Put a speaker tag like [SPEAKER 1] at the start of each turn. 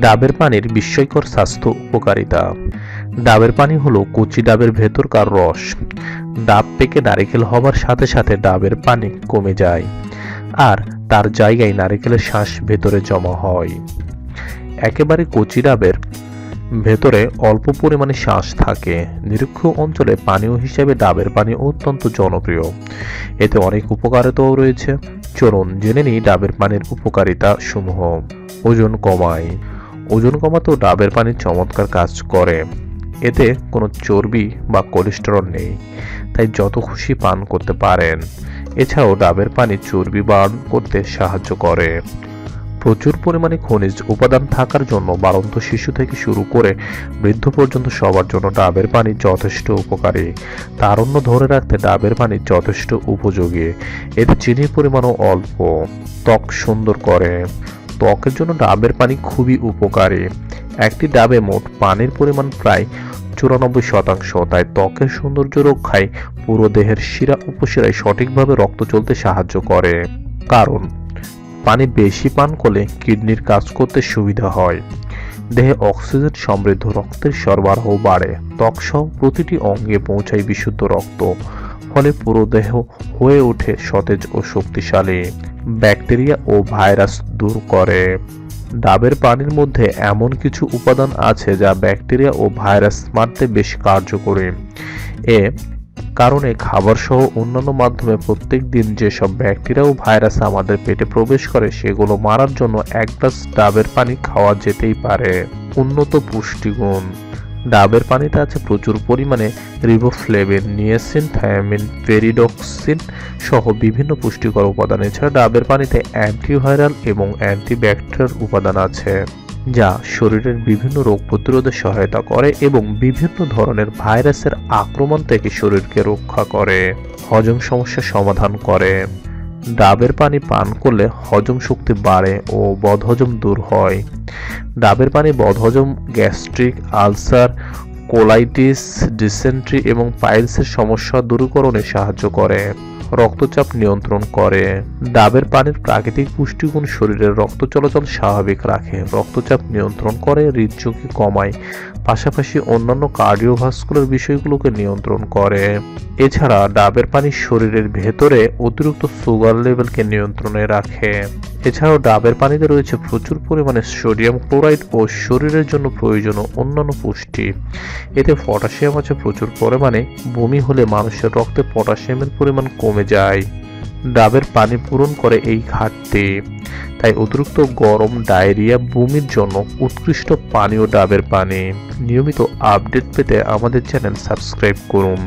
[SPEAKER 1] ডাবের পানির বিস্ময়কর স্বাস্থ্য উপকারিতা। ডাবের পানি হলো কচি ডাবের ভেতরকার রস। ডাব পেকে নারিকেল হবার সাথে সাথে ডাবের পানি কমে যায়, আর তার জায়গায় নারিকেলের শাঁস ভেতরে জমা হয়। একেবারে কচি ডাবের ভেতরে অল্প পরিমাণে শাঁস থাকে। নিরক্ষ অঞ্চলে পানীয় হিসেবে ডাবের পানি অত্যন্ত জনপ্রিয়। এতে অনেক উপকারিতাও রয়েছে। চলুন জেনে নিই ডাবের পানির উপকারিতা সমূহ। ওজন কমায়। ওজন কমাতেও ডাবের পানি চমৎকার কাজ করে। এতে কোনো চর্বি বা কোলেস্টেরল নেই, তাই যত খুশি পান করতে পারেন। এছাড়াও ডাবের পানি চর্বি বার্ন করতে সাহায্য করে। প্রচুর পরিমাণে খনিজ উপাদান থাকার জন্য বাড়ন্ত শিশু থেকে শুরু করে বৃদ্ধ পর্যন্ত সবার জন্য ডাবের পানি যথেষ্ট উপকারী। তারুণ্য ধরে রাখতে ডাবের পানি যথেষ্ট উপযোগী। এতে চিনির পরিমাণও অল্প। ত্বক সুন্দর করে। ত্বকের জন্য ডাবের পানি খুবই উপকারী। একটি ডাবে মোট পানির পরিমাণ প্রায় 94%, তাই ত্বকের সৌন্দর্য রক্ষায় পুরো দেহের শিরা উপশিরায় সঠিকভাবে রক্ত চলতে সাহায্য করে। কারণ পানি বেশি পান করলে কিডনির কাজ করতে সুবিধা হয়। দেহে অক্সিজেন সমৃদ্ধ রক্তের সরবরাহ বাড়ে। ত্বকসহ প্রতিটি অঙ্গে পৌঁছায় বিশুদ্ধ রক্ত, ফলে পুরো দেহ হয়ে ওঠে সতেজ ও শক্তিশালী। ব্যাকটেরিয়া ও ভাইরাস দূর করে। ডাবের পানির মধ্যে এমন কিছু উপাদান আছে যা ব্যাকটেরিয়া ও ভাইরাস মারতে বেশ কার্যকরী। এ কারণে খাবার সহ অন্যান্য মাধ্যমে প্রত্যেক দিন যেসব ব্যাকটেরিয়া ও ভাইরাস আমাদের পেটে প্রবেশ করে সেগুলো মারার জন্য এক গ্লাস ডাবের পানি খাওয়া যেতেই পারে। উন্নত পুষ্টিগুণ। ডাবের পানিতে আছে প্রচুর পরিমাণে রিবোফ্লেভিন, নিয়াসিন, থায়ামিন, পেরিডক্সিন সহ বিভিন্ন পুষ্টিকর উপাদান। এছাড়া ডাবের পানিতে অ্যান্টিভাইরাল এবং অ্যান্টিব্যাকটেরিয়াল উপাদান আছে, যা শরীরের বিভিন্ন রোগ প্রতিরোধে সহায়তা করে এবং বিভিন্ন ধরনের ভাইরাসের আক্রমণ থেকে শরীরকে রক্ষা করে। হজম সমস্যার সমাধান করে। ডাবের পানি পান করলে হজম শক্তি বাড়ে ও বদহজম দূর হয়। ডাবের পানি বদহজম, গ্যাস্ট্রিক আলসার, কোলাইটিস, ডিসেন্ট্রি এবং পাইলসের সমস্যা দূরীকরণে সাহায্য করে। রক্তচাপ নিয়ন্ত্রণ করে। ডাবের পানির প্রাকৃতিক পুষ্টিগুণ শরীরের রক্ত চলাচল স্বাভাবিক রাখে, রক্তচাপ নিয়ন্ত্রণ করে, হৃদঝুঁকি কমায়, পাশাপাশি অন্যান্য কার্ডিওভাস্কুলার বিষয়গুলোকে নিয়ন্ত্রণ করে। এছাড়া ডাবের পানি শরীরের ভেতরে অতিরিক্ত সুগার লেভেলকে নিয়ন্ত্রণে রাখে। এছাড়াও ডাবের পানিতে রয়েছে প্রচুর পরিমাণে সোডিয়াম ক্লোরাইড ও শরীরের জন্য প্রয়োজনীয় অন্যান্য পুষ্টি। এতে পটাশিয়াম আছে প্রচুর পরিমাণে। বমি হলে মানুষের রক্তে পটাশিয়ামের পরিমাণ কমে যায়। ডাবের পানি পূরণ করে এই ঘাটতি। তাই অতিরিক্ত গরম, ডায়রিয়া, বমির জন্য উৎকৃষ্ট পানীয় ডাবের পানি। নিয়মিত আপডেট পেতে আমাদের চ্যানেল সাবস্ক্রাইব করুন।